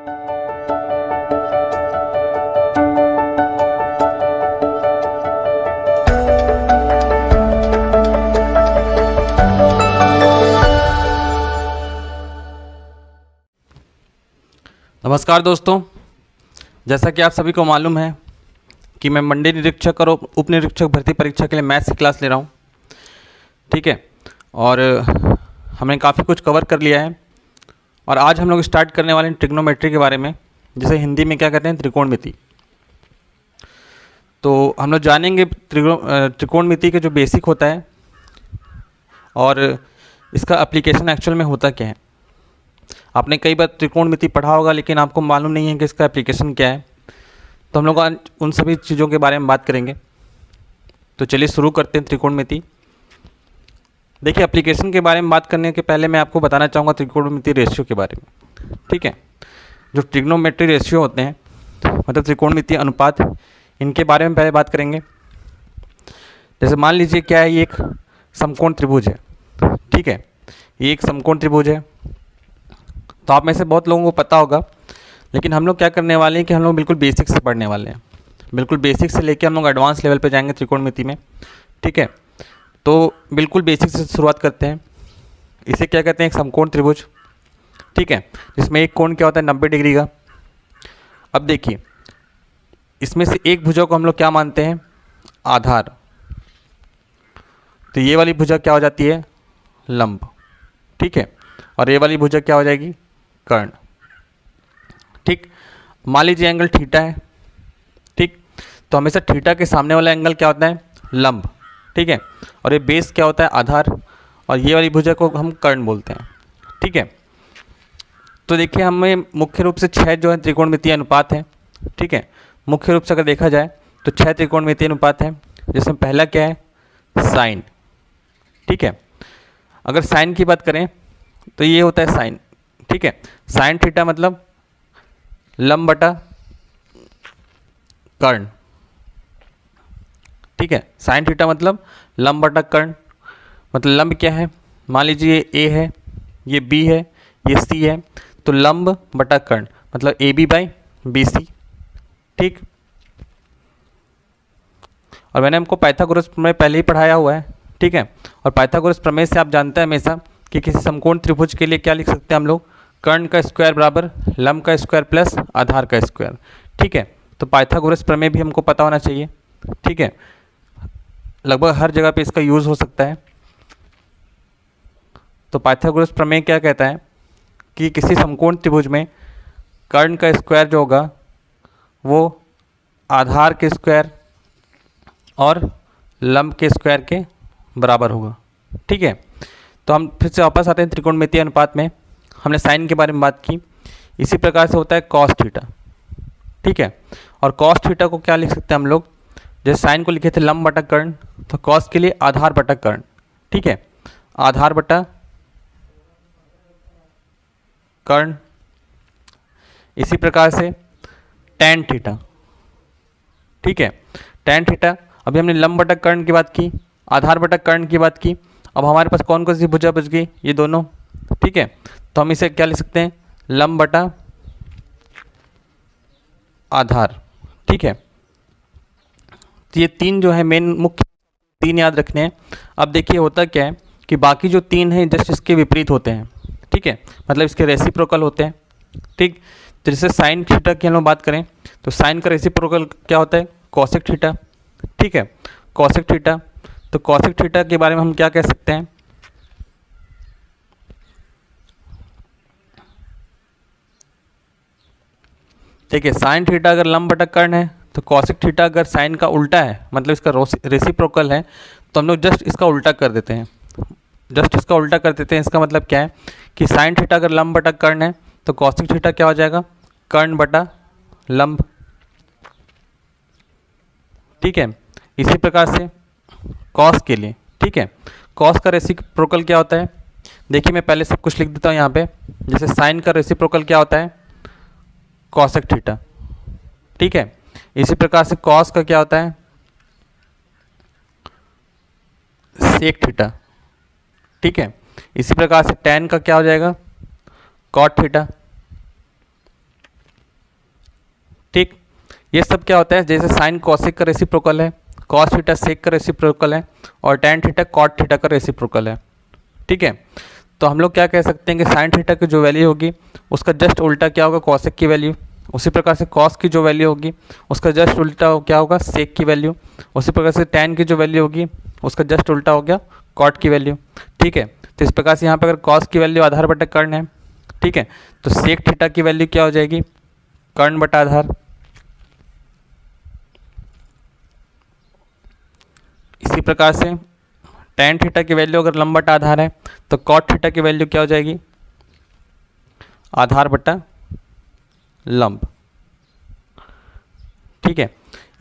नमस्कार दोस्तों, जैसा कि आप सभी को मालूम है कि मैं मंडी निरीक्षक और उप निरीक्षक भर्ती परीक्षा के लिए मैथ्स की क्लास ले रहा हूँ। ठीक है, और हमने काफ़ी कुछ कवर कर लिया है और आज हम लोग स्टार्ट करने वाले हैं ट्रिग्नोमेट्री के बारे में, जिसे हिंदी में क्या कहते हैं, त्रिकोणमिति। तो हम लोग जानेंगे त्रिकोणमिति के जो बेसिक होता है और इसका एप्लीकेशन एक्चुअल में होता क्या है। आपने कई बार त्रिकोणमिति पढ़ा होगा लेकिन आपको मालूम नहीं है कि इसका एप्लीकेशन क्या है। तो हम लोग आज उन सभी चीज़ों के बारे में बात करेंगे। तो चलिए शुरू करते हैं त्रिकोणमिति। देखिए, एप्लीकेशन के बारे में बात करने के पहले मैं आपको बताना चाहूँगा त्रिकोणमिति रेशियो के बारे में। ठीक है, जो ट्रिग्नोमेट्री रेशियो होते हैं मतलब त्रिकोणमिति अनुपात, इनके बारे में पहले बात करेंगे। जैसे मान लीजिए क्या है, ये एक समकोण त्रिभुज है। ठीक है, ये एक समकोण त्रिभुज है। तो आप में से बहुत लोगों को पता होगा, लेकिन हम लोग क्या करने वाले हैं कि हम लोग बिल्कुल बेसिक से पढ़ने वाले हैं। बिल्कुल बेसिक से लेके हम लोग एडवांस लेवल पे जाएंगे त्रिकोणमिति में। ठीक है, तो बिल्कुल बेसिक से शुरुआत करते हैं। इसे क्या कहते हैं, एक समकोण त्रिभुज। ठीक है, जिसमें एक कोण क्या होता है, 90 डिग्री का। अब देखिए, इसमें से एक भुजा को हम लोग क्या मानते हैं, आधार। तो ये वाली भुजा क्या हो जाती है, लंब। ठीक है, और ये वाली भुजा क्या हो जाएगी, कर्ण। ठीक, मान लीजिए एंगल थीटा है। ठीक, तो हमेशा थीटा के सामने वाला एंगल क्या होता है, लंब। ठीक है, और ये बेस क्या होता है, आधार, और ये वाली भुजा को हम कर्ण बोलते हैं। ठीक है, तो देखिए हमें मुख्य रूप से 6 जो है त्रिकोणमितीय अनुपात हैं। ठीक है, मुख्य रूप से अगर देखा जाए तो 6 त्रिकोणमितीय अनुपात हैं, जिसमें पहला क्या है, साइन। ठीक है, अगर साइन की बात करें तो ये होता है साइन। ठीक है, साइन थीटा मतलब लंब बटा कर्ण। ठीक है, साइन थीटा मतलब लंब बटा कर्ण। मतलब लंब क्या है, मान लीजिए ये ए है, ये बी है, ये सी है, तो लंब बटा कर्ण मतलब A B by B C. ठीक, और मैंने हमको पाइथागोरस प्रमेय पहले ही पढ़ाया हुआ है। ठीक है, और पाइथागोरस प्रमेय से आप जानते हैं हमेशा कि किसी समकोण त्रिभुज के लिए क्या लिख सकते हैं हम लोग, कर्ण का स्क्वायर बराबर लंब का स्क्वायर प्लस आधार का स्क्वायर। ठीक है, तो पाइथागोरस प्रमेय भी हमको पता होना चाहिए। ठीक है, लगभग हर जगह पे इसका यूज़ हो सकता है। तो पाइथागोरस प्रमेय क्या कहता है कि किसी समकोण त्रिभुज में कर्ण का स्क्वायर जो होगा वो आधार के स्क्वायर और लंब के स्क्वायर के बराबर होगा। ठीक है, तो हम फिर से वापस आते हैं त्रिकोणमितीय अनुपात में। हमने साइन के बारे में बात की, इसी प्रकार से होता है कॉस थीटा। ठीक है, और कॉस थीटा को क्या लिख सकते हैं हम लोग, जैसे साइन को लिखे थे लंब बटा कर्ण, तो कॉस के लिए आधार बटा कर्ण। ठीक है, आधार बटा कर्ण। इसी प्रकार से टैन थीटा। ठीक है, टैन थीटा, अभी हमने लंब बटा कर्ण की बात की, आधार बटा कर्ण की बात की। अब हमारे पास कौन कौन सी भुजा बच गई, ये दोनों। ठीक है, तो हम इसे क्या लिख सकते हैं, लंब बटा आधार। ठीक है, तो ये तीन जो है मेन मुख्य तीन याद रखने हैं। अब देखिए होता क्या है कि बाकी जो तीन हैं जस्ट इसके विपरीत होते हैं। ठीक है, मतलब इसके रेसिप्रोकल होते हैं। ठीक, तो जैसे साइन थीटा की हम लोग बात करें तो साइन का रेसिप्रोकल क्या होता है, कॉसेक थीटा। ठीक है, कॉसेक थीटा, तो कॉसेक थीटा के बारे में हम क्या कह सकते हैं, ठीक है, साइन थीटा अगर लंब बटा कर्ण है तो कॉसेक थीटा अगर साइन का उल्टा है मतलब इसका रेसिप्रोकल है, तो हम लोग जस्ट इसका उल्टा कर देते हैं। जस्ट इसका उल्टा कर देते हैं, इसका मतलब क्या है कि साइन थीटा अगर लंब बटा कर्ण है तो कॉसेक थीटा क्या हो जाएगा, कर्ण बटा लंब। ठीक है, इसी प्रकार से कॉस के लिए। ठीक है, कॉस का रेसिप्रोकल क्या होता है, देखिए मैं पहले सब कुछ लिख देता हूँ यहाँ पे। जैसे साइन का रेसिप्रोकल क्या होता है, कॉसेक थीटा। ठीक है, इसी प्रकार से कॉस का क्या होता है, सेक थीटा। ठीक है, इसी प्रकार से टैन का क्या हो जाएगा, कॉट थीटा। ठीक, ये सब क्या होता है, जैसे साइन कॉसेक का रेसिप्रोकल है, कॉस थीटा सेक का रेसिप्रोकल है, और टैन थीटा कॉट थीटा का रेसिप्रोकल है। ठीक है, तो हम लोग क्या कह सकते हैं कि साइन थीटा की जो वैल्यू होगी उसका जस्ट उल्टा क्या होगा, कॉसेक की वैल्यू। उसी प्रकार से कॉस की जो वैल्यू होगी उसका जस्ट उल्टा क्या होगा, सेक की वैल्यू। उसी प्रकार से टैन की जो वैल्यू होगी उसका जस्ट उल्टा हो गया कॉट की वैल्यू। ठीक है, तो इस प्रकार से यहाँ पर अगर कॉस की वैल्यू आधार बटा कर्ण है, ठीक है, तो सेक थीटा की वैल्यू क्या हो जाएगी, कर्ण बटा आधार। इसी प्रकार से टैन थीटा की वैल्यू अगर लंब बटा आधार है तो कॉट थीटा की वैल्यू क्या हो जाएगी, आधार बटा लंब। ठीक है,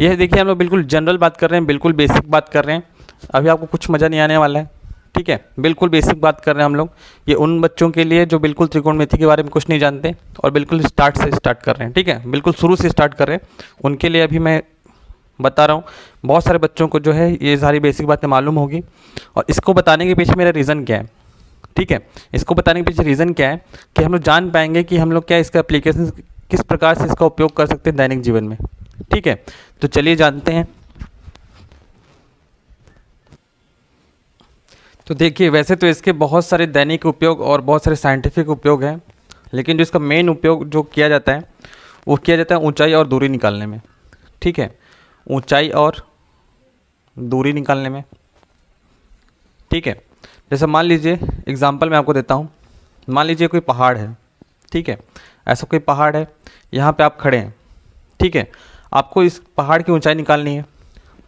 यह देखिए हम लोग बिल्कुल जनरल बात कर रहे हैं, बिल्कुल बेसिक बात कर रहे हैं, अभी आपको कुछ मज़ा नहीं आने वाला है। ठीक है, बिल्कुल बेसिक बात कर रहे हैं हम लोग। ये उन बच्चों के लिए जो बिल्कुल त्रिकोणमिति के बारे में कुछ नहीं जानते और बिल्कुल स्टार्ट से स्टार्ट कर रहे हैं। ठीक है, बिल्कुल शुरू से स्टार्ट कर रहे हैं, उनके लिए अभी मैं बता रहा हूँ। बहुत सारे बच्चों को जो है ये सारी बेसिक बातें मालूम होगी, और इसको बताने के पीछे मेरा रीज़न क्या है। ठीक है, इसको बताने के पीछे रीज़न क्या है कि हम लोग जान पाएंगे कि हम लोग क्या इसका एप्लीकेशन किस प्रकार से इसका उपयोग कर सकते हैं दैनिक जीवन में। ठीक है, तो चलिए जानते हैं। तो देखिए, वैसे तो इसके बहुत सारे दैनिक उपयोग और बहुत सारे साइंटिफिक उपयोग हैं, लेकिन जो इसका मेन उपयोग जो किया जाता है वो किया जाता है ऊंचाई और दूरी निकालने में। ठीक है, ऊंचाई और दूरी निकालने में। ठीक है, जैसे मान लीजिए एग्जांपल मैं आपको देता हूँ। मान लीजिए कोई पहाड़ है, ठीक है, ऐसा कोई पहाड़ है, यहाँ पे आप खड़े हैं। ठीक है, आपको इस पहाड़ की ऊंचाई निकालनी है,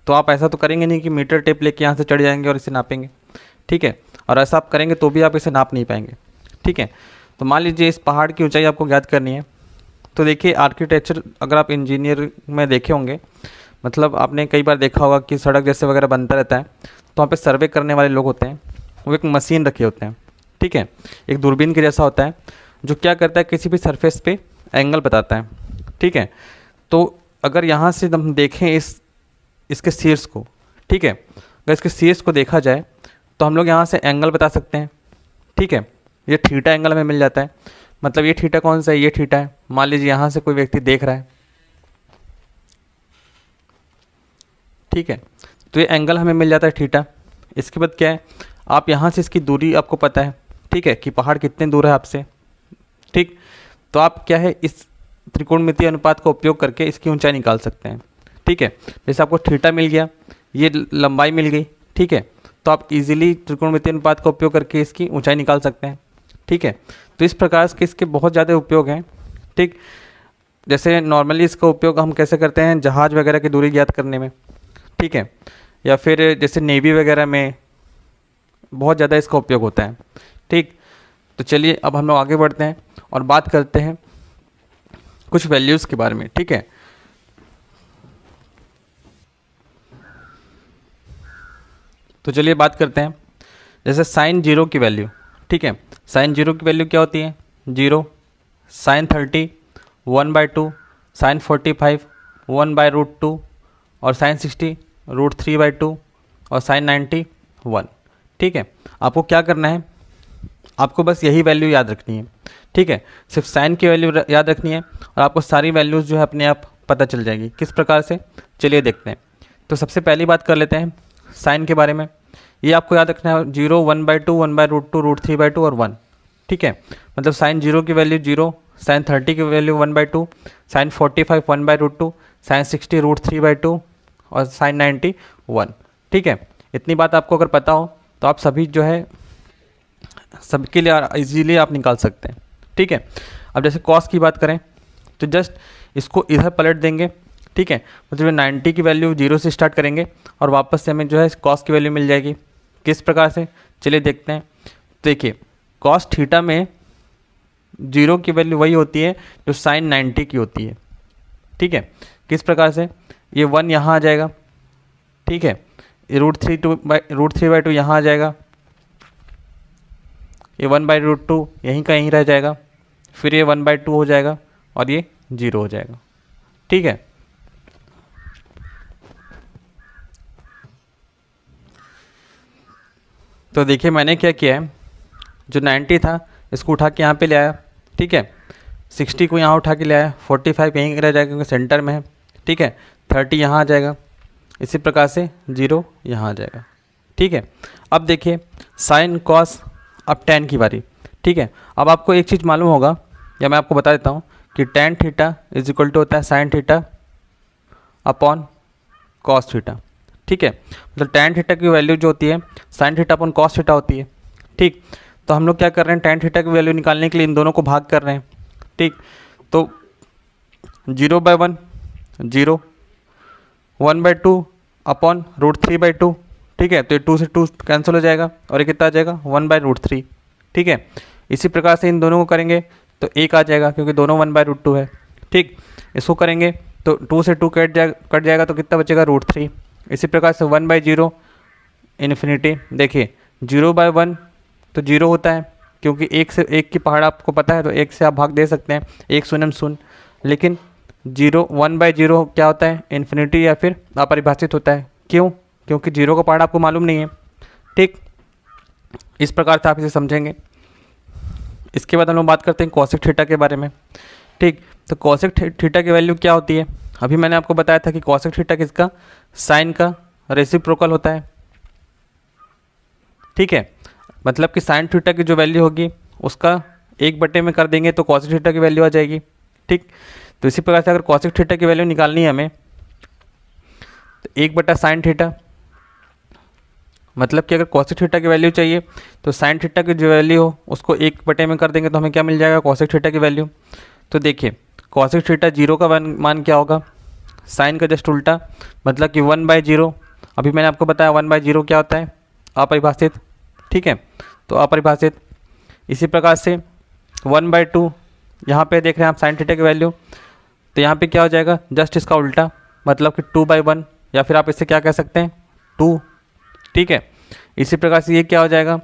तो आप ऐसा तो करेंगे नहीं कि मीटर टेप लेके यहाँ से चढ़ जाएंगे और इसे नापेंगे। ठीक है, और ऐसा आप करेंगे तो भी आप इसे नाप नहीं पाएंगे। ठीक है, तो मान लीजिए इस पहाड़ की ऊंचाई आपको ज्ञात करनी है। तो देखिए, आर्किटेक्चर अगर आप इंजीनियर में देखे होंगे, मतलब आपने कई बार देखा होगा कि सड़क जैसे वगैरह बनता रहता है, तो वहाँ पे सर्वे करने वाले लोग होते हैं, वो एक मशीन रखे होते हैं। ठीक है, एक दूरबीन के जैसा होता है, जो क्या करता है, किसी भी सरफेस पे एंगल बताता है। ठीक है, तो अगर यहाँ से हम देखें इसके शीर्ष को, ठीक है, अगर इसके शीर्ष को देखा जाए तो हम लोग यहाँ से एंगल बता सकते हैं। ठीक है, ये थीटा एंगल हमें मिल जाता है। मतलब ये थीटा कौन सा है, ये थीटा है। मान लीजिए यहाँ से कोई व्यक्ति देख रहा है, ठीक है, तो ये एंगल हमें मिल जाता है थीटा। इसके बाद क्या है, आप यहाँ से इसकी दूरी आपको पता है, ठीक है, कि पहाड़ कितने दूर है आपसे। ठीक, तो आप क्या है, इस त्रिकोणमितीय अनुपात का उपयोग करके इसकी ऊंचाई निकाल सकते हैं। ठीक है, जैसे आपको थीटा मिल गया, ये लंबाई मिल गई। ठीक है, तो आप इजीली त्रिकोणमितीय अनुपात का उपयोग करके इसकी ऊंचाई निकाल सकते हैं। ठीक है, तो इस प्रकार के इसके बहुत ज़्यादा उपयोग हैं। ठीक, जैसे नॉर्मली इसका उपयोग हम कैसे करते हैं, जहाज़ वगैरह की दूरी ज्ञात करने में। ठीक है, या फिर जैसे नेवी वगैरह में बहुत ज़्यादा इसका उपयोग होता है। ठीक, तो चलिए अब हम लोग आगे बढ़ते हैं और बात करते हैं कुछ वैल्यूज़ के बारे में। ठीक है, तो चलिए बात करते हैं जैसे साइन जीरो की वैल्यू। ठीक है, साइन जीरो की वैल्यू क्या होती है, 0, साइन 30 1/2, साइन 45 1/√2, और साइन 60 √3/2, और साइन 90 1। ठीक है, आपको क्या करना है, आपको बस यही वैल्यू याद रखनी है। ठीक है, सिर्फ साइन की वैल्यू याद रखनी है और आपको सारी वैल्यूज़ जो है अपने आप पता चल जाएगी। किस प्रकार से, चलिए देखते हैं। तो सबसे पहली बात कर लेते हैं साइन के बारे में। ये आपको याद रखना है 0 1/2 1/√2 √3/2 और 1। ठीक है, मतलब साइन 0 की वैल्यू 0, साइन 30 की वैल्यू 1/2, साइन 45 1/√2, साइन 60 √3/2 और साइन 90 1। ठीक है, इतनी बात आपको अगर पता हो तो आप सभी जो है सबके लिए इजीली आप निकाल सकते हैं। ठीक है, अब जैसे कॉस की बात करें तो जस्ट इसको इधर पलट देंगे। ठीक है, मतलब 90 की वैल्यू 0 से स्टार्ट करेंगे और वापस से हमें जो है कॉस की वैल्यू मिल जाएगी। किस प्रकार से, चलिए देखते हैं। देखिए, कॉस थीटा में 0 की वैल्यू वही होती है जो साइन 90 की होती है। ठीक है, किस प्रकार से, ये 1 यहाँ आ जाएगा। ठीक है, ये √3/2 यहाँ आ जाएगा, ये 1/√2 यहीं का यहीं रह जाएगा, फिर ये 1/2 हो जाएगा और ये 0 हो जाएगा। ठीक है, तो देखिए मैंने क्या किया है, जो 90 था इसको उठा के यहाँ पे ले आया। ठीक है, 60 को यहाँ उठा के ले आया, 45 यहीं रह जाएगा क्योंकि सेंटर में है, ठीक है। 30 यहाँ आ जाएगा, इसी प्रकार से 0 यहाँ आ जाएगा, ठीक है। अब देखिए साइन कॉस, अब tan की बारी, ठीक है। अब आपको एक चीज़ मालूम होगा, या मैं आपको बता देता हूँ कि tan theta is equal to होता है sine theta upon cos theta, ठीक है। मतलब tan थीटा की वैल्यू जो होती है sine theta upon cos theta होती है, ठीक। तो हम लोग क्या कर रहे हैं, tan थीटा की वैल्यू निकालने के लिए इन दोनों को भाग कर रहे हैं, ठीक। तो 0/1 0, 1/2 अपॉन √3/2, ठीक है। तो ये 2 से 2 कैंसिल हो जाएगा और ये कितना आ जाएगा 1/√3, ठीक है। इसी प्रकार से इन दोनों को करेंगे तो 1 आ जाएगा क्योंकि दोनों 1/√2 है, ठीक। इसको करेंगे तो 2 से 2 कट जाएगा तो कितना बचेगा √3। इसी प्रकार से 1/0 इन्फिनिटी, देखिए 0/1 तो 0 होता है क्योंकि 1 से 1 की पहाड़ आपको पता है, तो 1 से आप भाग दे सकते हैं, 1 शून्य शून्य। लेकिन 1/0 क्या होता है, इन्फिनिटी या फिर अपरिभाषित होता है। क्यों? क्योंकि 0 का पहाड़ आपको मालूम नहीं है, ठीक। इस प्रकार से आप इसे समझेंगे। इसके बाद हम लोग बात करते हैं कॉसेक थीटा के बारे में, ठीक। तो कॉसेक थीटा की वैल्यू क्या होती है, अभी मैंने आपको बताया था कि कॉसेक थीटा किसका, साइन का रेसिप्रोकल होता है, ठीक है। मतलब कि साइन थीटा की जो वैल्यू होगी उसका 1/में कर देंगे तो कॉसेक थीटा की वैल्यू आ जाएगी, ठीक। तो इसी प्रकार से अगर कॉसेक थीटा की वैल्यू निकालनी है हमें तो 1/साइन थीटा, मतलब कि अगर कॉसेक थीटा की वैल्यू चाहिए तो साइन थीटा की जो वैल्यू हो उसको 1/में में कर देंगे तो हमें क्या मिल जाएगा, कॉसेक थीटा की वैल्यू। तो देखिए कॉसेक थीटा 0 का मान क्या होगा, साइन का जस्ट उल्टा, मतलब कि 1/0। अभी मैंने आपको बताया 1/0 क्या होता है, अपरिभाषित, ठीक है। तो अपरिभाषित। इसी प्रकार से 1/2, यहाँ पे देख रहे हैं आप साइन थीटा की वैल्यू, तो यहाँ पे क्या हो जाएगा, जस्ट इसका उल्टा, मतलब कि 2/1, या फिर आप इससे क्या कह सकते हैं 2, ठीक है। इसी प्रकार से ये क्या हो जाएगा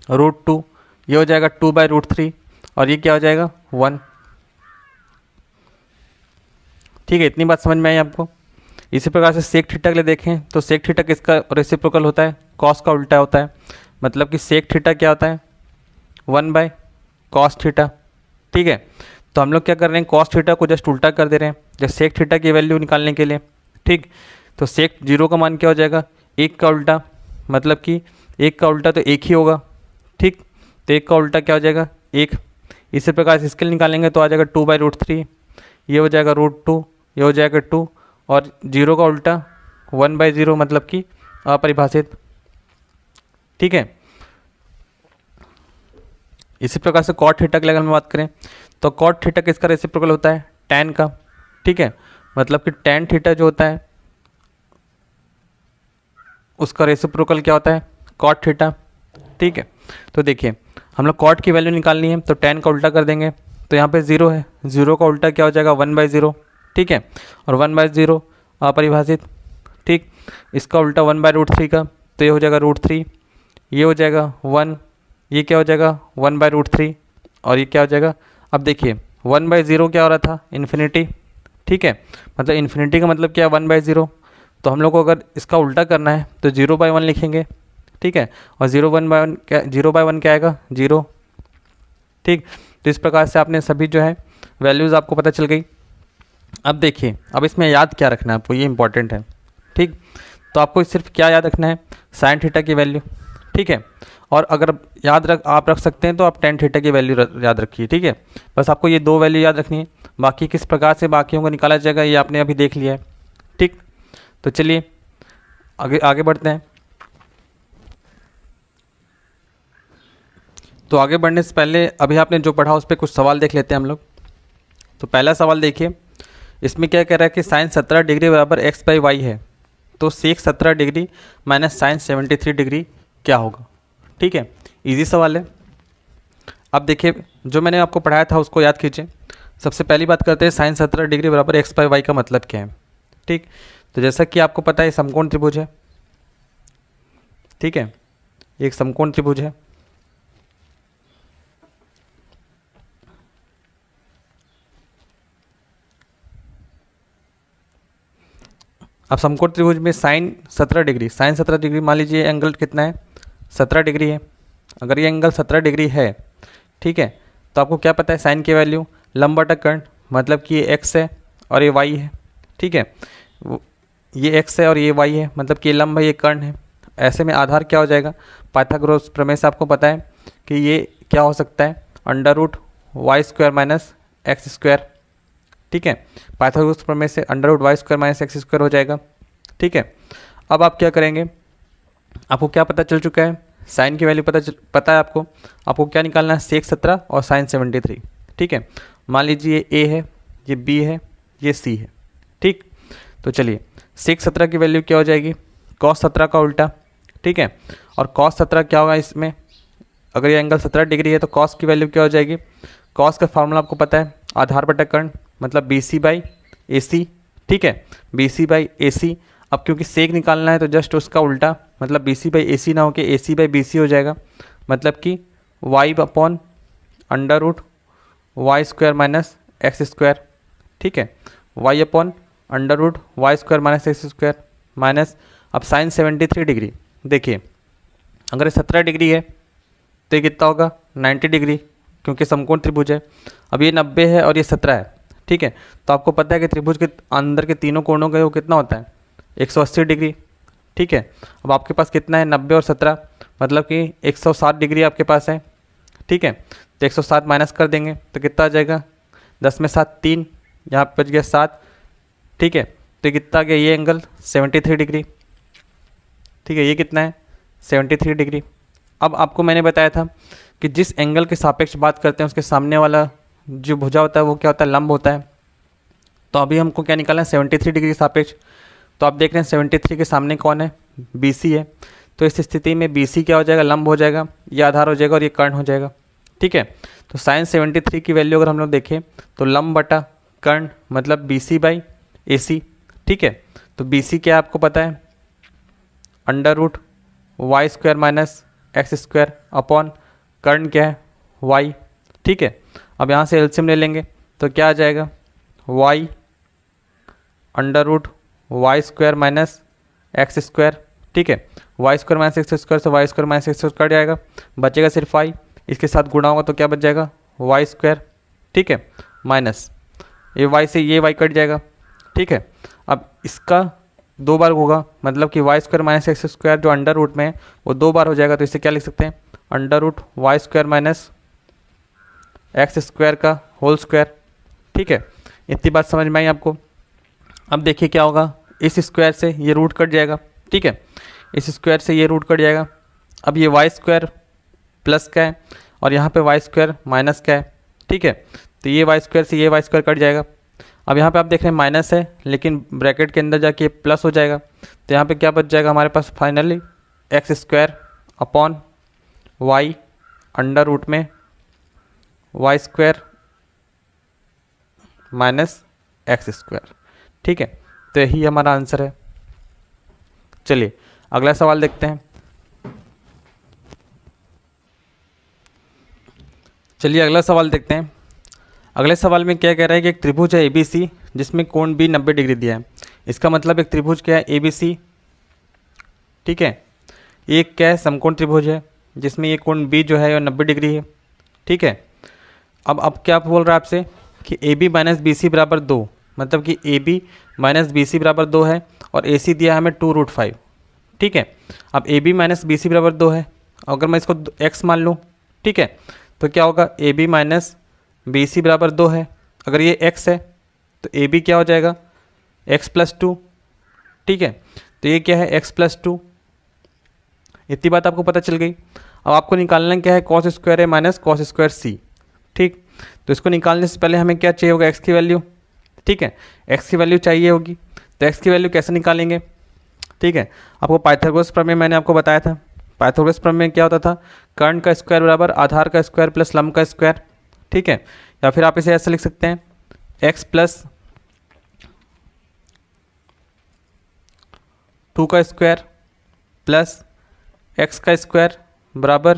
√2, ये हो जाएगा 2/√3, और ये क्या हो जाएगा 1, ठीक है। इतनी बात समझ में आई आपको। इसी प्रकार से सेक थीटा के लिए देखें तो सेक थीटा किसका रेसिप्रोकल होता है, कॉस का उल्टा होता है, मतलब कि सेक थीटा क्या होता है 1/cos थीटा, ठीक है। तो हम लोग क्या कर रहे हैं, कॉस थीटा को जस्ट उल्टा कर दे रहे हैं जस्ट सेक थीटा की वैल्यू निकालने के लिए, ठीक। तो सेक 0 का मान क्या हो जाएगा, 1 का उल्टा, मतलब कि 1 का उल्टा तो 1 ही होगा, ठीक। तो 1 का उल्टा क्या हो जाएगा 1। इसी प्रकार से इसके लिए निकालेंगे तो आ जाएगा 2/√3, ये हो जाएगा √2, ये हो जाएगा 2, और 0 का उल्टा 1/0, मतलब कि अपरिभाषित, ठीक है। इसी प्रकार से कॉट थीटा के लिए अगर हम बात करें तो कॉट थीटा किसका रेसिप्रोकल होता है, टैन का, ठीक है। मतलब कि टैन थीटा जो होता है उसका रेसिप्रोकल क्या होता है, कॉट थीटा, ठीक है। तो देखिए हम लोग कॉट की वैल्यू निकालनी है तो टैन का उल्टा कर देंगे, तो यहाँ पे 0 है, 0 का उल्टा क्या हो जाएगा 1/0, ठीक है। और 1/0 अपरिभाषित, ठीक। इसका उल्टा 1/√3 का, तो ये हो जाएगा √3, ये हो जाएगा 1, ये क्या हो जाएगा 1/√3, और ये क्या हो जाएगा, अब देखिए 1/0 क्या हो रहा था, इन्फिनिटी, ठीक है। मतलब इन्फिनिटी का मतलब क्या है 1/0, तो हम लोग को अगर इसका उल्टा करना है तो 0/1 लिखेंगे, ठीक है। और 0/1 क्या आएगा 0, ठीक। तो इस प्रकार से आपने सभी जो है वैल्यूज़ आपको पता चल गई। अब देखिए अब इसमें याद क्या रखना है आपको, ये इंपॉर्टेंट है, ठीक। तो आपको सिर्फ क्या याद रखना है, साइन थीटा की वैल्यू, ठीक है। और अगर आप रख सकते हैं तो आप टेन थीटा की वैल्यू याद रखिए, ठीक है। बस आपको ये 2 वैल्यू याद रखनी है, बाकी किस प्रकार से बाकियों को निकाला जाएगा ये आपने अभी देख लिया है, ठीक। तो चलिए आगे बढ़ते हैं। तो आगे बढ़ने से पहले अभी आपने जो पढ़ा उस पर कुछ सवाल देख लेते हैं हम लोग। तो पहला सवाल देखिए, इसमें क्या कह रहा है कि साइन 17 डिग्री बराबर x/y है, तो सेक 17 डिग्री माइनस साइन 73 डिग्री क्या होगा, ठीक है। इजी सवाल है। अब देखिए जो मैंने आपको पढ़ाया था उसको याद कीजिए। सबसे पहली बात करते हैं साइन 17 डिग्री बराबर x/y का मतलब क्या है, ठीक। तो जैसा कि आपको पता है समकोण त्रिभुज है, ठीक है, एक समकोण त्रिभुज है। अब समकोण त्रिभुज में साइन 17 डिग्री मान लीजिए एंगल कितना है 17 डिग्री है। अगर ये एंगल 17 डिग्री है, ठीक है, तो आपको क्या पता है साइन की वैल्यू, लंब बटा कर्ण, मतलब कि ये एक्स है और ये वाई है, ठीक है, ये एक्स है और ये वाई है, मतलब कि ये लंब है ये कर्ण है। ऐसे में आधार क्या हो जाएगा, पाइथागोरस प्रमेय से आपको पता है कि ये क्या हो सकता है, under root Y square minus X square, ठीक है, पाइथागोरस प्रमेय से under root Y square minus X square हो जाएगा, ठीक है। अब आप क्या करेंगे, आपको क्या पता चल चुका है, साइन की वैल्यू पता है आपको क्या निकालना है, सेक 17 और साइन 73, ठीक है। मान लीजिए ये ए है, ये बी है, ये सी है, ठीक। तो चलिए सेक 17 की वैल्यू क्या हो जाएगी, कॉस 17 का उल्टा, ठीक है। और कॉस 17 क्या होगा इसमें, अगर ये एंगल 17 डिग्री है तो कॉस की वैल्यू क्या हो जाएगी, कॉस का फार्मूला आपको पता है, आधार बटा कर्ण, मतलब बी सी बाई ए सी, ठीक है, बी सी बाई ए सी। अब क्योंकि सेक निकालना है तो जस्ट उसका उल्टा, मतलब बी सी बाई ए सी ना हो के ए सी बाई बी सी हो जाएगा, मतलब कि Y upon under root Y square minus X square, ठीक है, Y upon under root Y square minus X square minus, अब साइन 73 डिग्री, देखिए अगर 17 डिग्री है तो ये कितना होगा 90 डिग्री, क्योंकि समकोण त्रिभुज है। अब ये 90 है और ये 17 है, ठीक है। तो आपको पता है कि त्रिभुज के अंदर के तीनों कोणों का वो कितना होता है 180 डिग्री, ठीक है। अब आपके पास कितना है 90 और 17, मतलब कि 160 डिग्री आपके पास है, ठीक है। तो 160 माइनस कर देंगे तो कितना आ जाएगा, 10 में 7 3, यहाँ पे बच गया 7, ठीक है। तो कितना आ गया ये एंगल 73 डिग्री, ठीक है, ये कितना है 73 डिग्री। अब आपको मैंने बताया था कि जिस एंगल के सापेक्ष बात करते हैं उसके सामने वाला जो भुजा होता है वो क्या होता है, लंब होता है। तो अभी हमको क्या निकालना है 73 डिग्री सापेक्ष, तो आप देख रहे हैं 73 के सामने कौन है, BC है। तो इस स्थिति में BC क्या हो जाएगा, लंब हो जाएगा, ये आधार हो जाएगा और ये कर्ण हो जाएगा, ठीक है। तो साइन 73 की वैल्यू अगर हम लोग देखें तो लंब बटा कर्ण मतलब BC बाई AC, ठीक है। तो BC क्या है आपको पता है, under root Y square minus X square upon कर्ण क्या है y, ठीक है। अब यहाँ से एलसीएम ले लेंगे तो क्या आ जाएगा, y under root Y square minus X square, ठीक है, Y square minus X square से Y square minus X square cut जाएगा, बचेगा सिर्फ y, इसके साथ गुणा होगा तो क्या बच जाएगा वाई स्क्वायर, ठीक है, माइनस ये y से ये y कट जाएगा, ठीक है। अब इसका 2 बार होगा, मतलब कि Y square minus X square जो अंडर रूट में है वो 2 बार हो जाएगा, तो इसे क्या लिख सकते हैं, under root Y square minus X square का होल स्क्वायर, ठीक है। इतनी बात समझ में आई आपको। अब देखिए क्या होगा, इस स्क्वायर से ये रूट कट जाएगा, ठीक है, इस स्क्वायर से ये रूट कट जाएगा। अब ये वाई स्क्वायर प्लस का है और यहाँ पे वाई स्क्वायर माइनस का है, ठीक है। तो ये वाई स्क्वायर से ये वाई स्क्वायर कट जाएगा। अब यहाँ पे आप देख रहे हैं माइनस है लेकिन ब्रैकेट के अंदर जाके प्लस हो जाएगा, तो यहाँ पे क्या बच जाएगा हमारे पास finally X square upon Y under root में Y square minus X square, ठीक है। तो यही हमारा आंसर है। चलिए अगला सवाल देखते हैं। चलिए अगला सवाल देखते हैं। अगले सवाल में क्या कह रहा है कि एक त्रिभुज है ABC जिसमें कोण B 90 डिग्री दिया है। इसका मतलब एक त्रिभुज क्या है ABC, ठीक है। एक क्या है समकोण त्रिभुज है जिसमें ये कोण B जो है वो 90 डिग्री है, ठीक है। अब क्या बोल रहा है आपसे कि AB माइनस BC बराबर 2, मतलब कि AB माइनस BC बराबर 2 है और AC दिया है हमें 2√5, ठीक है। अब AB माइनस BC बराबर 2 है, अगर मैं इसको x मान लूँ, ठीक है, तो क्या होगा AB माइनस BC बराबर 2 है, अगर ये x है तो AB क्या हो जाएगा x प्लस 2, ठीक है। तो ये क्या है x प्लस 2, इतनी बात आपको पता चल गई। अब आपको निकालना क्या है कॉस स्क्वायर है माइनस कॉस स्क्वायर C, ठीक। तो इसको निकालने से पहले हमें क्या चाहिए होगा x की वैल्यू, ठीक है, x की वैल्यू चाहिए होगी। तो x की वैल्यू कैसे निकालेंगे, ठीक है। आपको पाइथागोरस प्रमेय मैंने आपको बताया था, पाइथागोरस प्रमेय क्या होता था, कर्ण का स्क्वायर बराबर आधार का स्क्वायर प्लस लंब का स्क्वायर, ठीक है। या फिर आप इसे ऐसे लिख सकते हैं x प्लस 2 का स्क्वायर प्लस x का स्क्वायर बराबर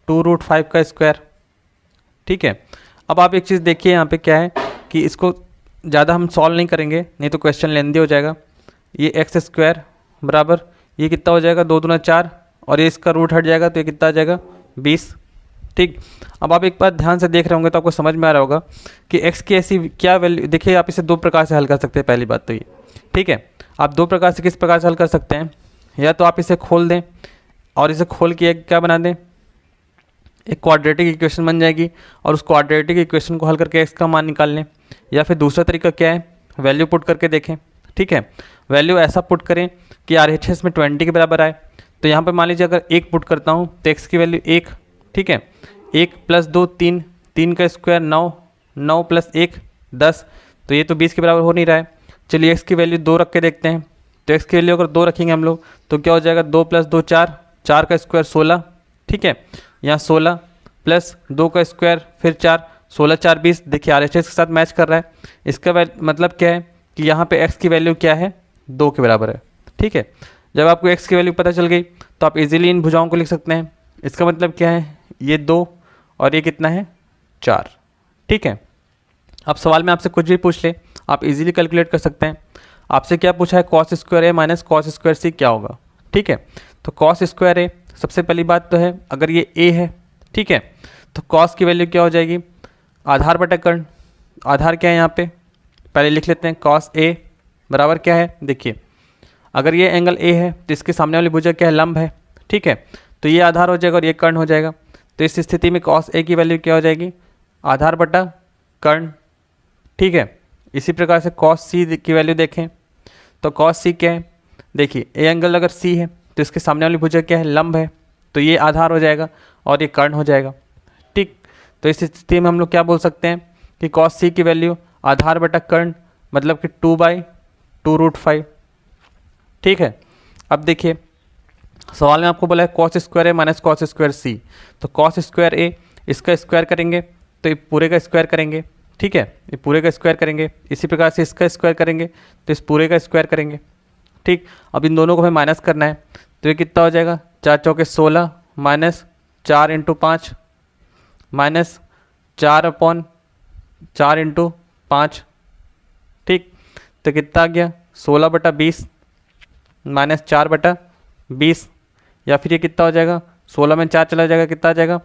2√5 का स्क्वायर, ठीक है। अब आप एक चीज़ देखिए यहाँ पे क्या है कि इसको ज़्यादा हम सॉल्व नहीं करेंगे, नहीं तो क्वेश्चन लेंदी हो जाएगा। ये एक्स स्क्वायर बराबर ये कितना हो जाएगा 2 दूना 4 और ये इसका रूट हट जाएगा तो ये कितना आ जाएगा 20, ठीक। अब आप एक बार ध्यान से देख रहे होंगे तो आपको समझ में आ रहा होगा कि x की ऐसी क्या वैल्यू, देखिए आप इसे दो प्रकार से हल कर सकते हैं। पहली बात तो ये, ठीक है, आप दो प्रकार से किस प्रकार से हल कर सकते हैं, या तो आप इसे खोल दें और इसे खोल के एक क्या बना दें, एक क्वाड्रेटिक इक्वेशन बन जाएगी और उस क्वाड्रेटिक इक्वेशन को हल करके x का मान निकाल लें। या फिर दूसरा तरीका क्या है, वैल्यू पुट करके देखें, ठीक है, वैल्यू ऐसा पुट करें कि RHS में 20 के बराबर आए। तो यहाँ पर मान लीजिए अगर 1 पुट करता हूँ तो x की वैल्यू 1, ठीक है, 1 + 2 3, 3 का स्क्वायर 9, 9 + 1 10, तो ये तो 20 के बराबर हो नहीं रहा है। चलिए x की वैल्यू 2 रख के देखते हैं। तो x की वैल्यू अगर 2 रखेंगे हम लोग तो क्या हो जाएगा, 2 + 2 4, 4 का स्क्वायर 16, ठीक है, यहाँ 16 + 2 का स्क्वायर फिर 4, 16 4 20। देखिए RHS के साथ मैच कर रहा है। इसका मतलब क्या है कि यहाँ पे x की वैल्यू क्या है, 2 के बराबर है, ठीक है। जब आपको x की वैल्यू पता चल गई तो आप इजीली इन भुजाओं को लिख सकते हैं। इसका मतलब क्या है, ये 2 और ये कितना है, 4, ठीक है। अब सवाल में आपसे कुछ भी पूछ ले आप इजीली कैलकुलेट कर सकते हैं। आपसे क्या पूछा है, cos square a minus cos square c क्या होगा, ठीक है। तो cos स्क्वायर a, सबसे पहली बात तो है अगर ये a है, ठीक है, तो cos की वैल्यू क्या हो जाएगी, आधार बटा कर्ण। आधार क्या है यहाँ पे, पहले लिख लेते हैं, cos a बराबर क्या है, देखिए अगर ये एंगल a है तो इसके सामने वाली भुजा क्या है, लंब है, ठीक है, तो ये आधार हो जाएगा और ये कर्ण हो जाएगा। तो इस स्थिति में cos a की वैल्यू क्या हो जाएगी, आधार बटा कर्ण, ठीक है। इसी प्रकार से cos c की वैल्यू देखें तो cos c क्या है, देखिए ए एंगल अगर c है तो इसके सामने वाली भुजा क्या है, लंब है, तो ये आधार हो जाएगा और ये कर्ण हो जाएगा, ठीक। तो इस स्थिति में हम लोग क्या बोल सकते हैं कि cos c की वैल्यू आधार बटा कर्ण मतलब कि 2/2√5, ठीक है। अब देखिए सवाल में आपको बोला है cos square a minus cos square c, तो cos स्क्वायर a इसका स्क्वायर करेंगे तो ये पूरे का स्क्वायर करेंगे, ठीक है, ये पूरे का स्क्वायर करेंगे। इसी प्रकार से इसका स्क्वायर करेंगे तो इस पूरे का स्क्वायर करेंगे, ठीक। अब इन दोनों को हमें माइनस करना है तो ये कितना हो जाएगा, 4 चौके 16 माइनस 4 × 5 माइनस 4/4 × 5, ठीक। तो कितना आ गया, 16/20 माइनस 4/20, या फिर ये कितना हो जाएगा, 16 में 4 चला जाएगा, कितना आ जाएगा,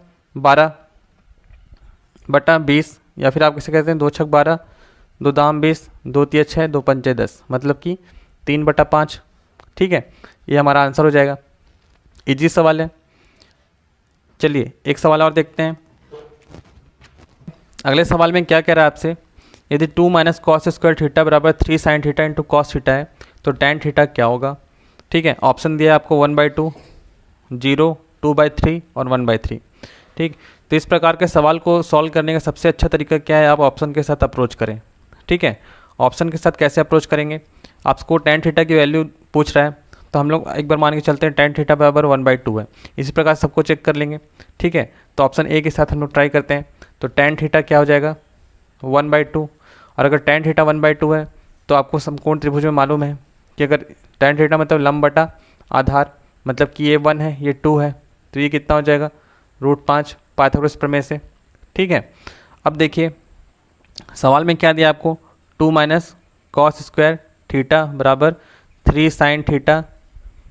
12/20, या फिर आप किसे कहते हैं 2 छक 12, 2 दाम 20, 2 तिया 6, 2 पंचे 10, मतलब कि 3/5, ठीक है। ये हमारा आंसर हो जाएगा। इजी सवाल है। चलिए एक सवाल और देखते हैं। अगले सवाल में क्या कह रहा है आपसे, यदि 2 - cos स्क्वायर थीटा बराबर 3 sin थीटा × cos थीटा है तो tan थीटा क्या होगा, ठीक है। ऑप्शन दिया है आपको 1/2, 0, 2/3 और 1/3, ठीक। तो इस प्रकार के सवाल को सॉल्व करने का सबसे अच्छा तरीका क्या है, आप ऑप्शन के साथ अप्रोच करें, ठीक है। ऑप्शन के साथ कैसे अप्रोच करेंगे, आपको tan थीटा की वैल्यू पूछ रहा है तो हम लोग एक बार मान के चलते हैं tan थीटा बराबर 1/2 है। इसी प्रकार सबको चेक कर लेंगे, ठीक है। तो ऑप्शन ए के साथ हम लोग ट्राई करते हैं। तो tan थीटा क्या हो जाएगा, 1/2, और अगर tan थीटा 1/2 है तो आपको समकोण त्रिभुज में मालूम है कि अगर tan थीटा मतलब लंब बटा आधार, मतलब कि ये 1 है ये 2 है, तो ये कितना हो जाएगा, √5 पाइथागोरस प्रमेय से, ठीक है। अब देखिए सवाल में क्या दिया आपको, 2 - cos स्क्वायर थीटा बराबर 3 sin थीटा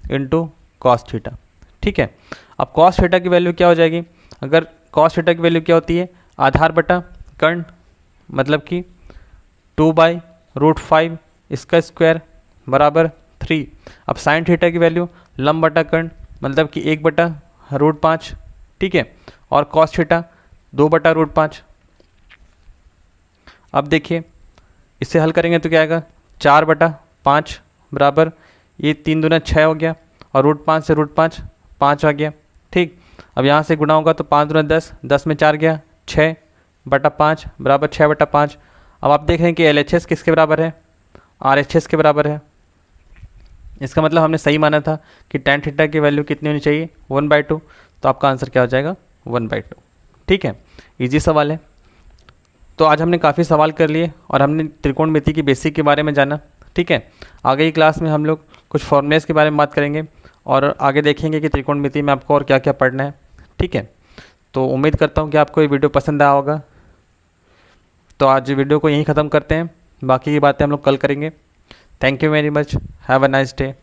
× cos थीटा, ठीक है। अब cos थीटा की वैल्यू क्या हो जाएगी, अगर cos थीटा की वैल्यू क्या होती है, आधार बटा कर्ण, मतलब कि 2/√5 इसका स्क्वायर बराबर 3। अब sin थीटा की वैल्यू लंब बटा कर्ण मतलब कि 1/√5, ठीक है, और cos थीटा 2/√5। अब देखिए इसे हल करेंगे तो क्या आएगा, 4/5 बराबर ये 3 दूना 6 हो गया और √5 से √5 5 आ गया, ठीक। अब यहाँ से गुणा होगा तो 5 दूना 10, 10 में 4 गया, 6/5 बराबर 6/5। अब आप देख रहे हैं कि LHS किसके बराबर है, RHS के बराबर है। इसका मतलब हमने सही माना था कि tan थीटा की वैल्यू कितनी होनी चाहिए, 1/2, तो आपका आंसर क्या हो जाएगा, 1/2, ठीक है। इजी सवाल है। तो आज हमने काफ़ी सवाल कर लिए और हमने त्रिकोणमिति की बेसिक के बारे में जाना, ठीक है। आगे की क्लास में हम लोग कुछ फॉर्मूलेस के बारे में बात करेंगे और आगे देखेंगे कि त्रिकोणमिति में आपको और क्या क्या पढ़ना है, ठीक है। तो उम्मीद करता हूँ कि आपको ये वीडियो पसंद आया होगा। तो आज वीडियो को यहीं ख़त्म करते हैं, बाकी की बातें हम लोग कल करेंगे। Thank you very much, have a nice day.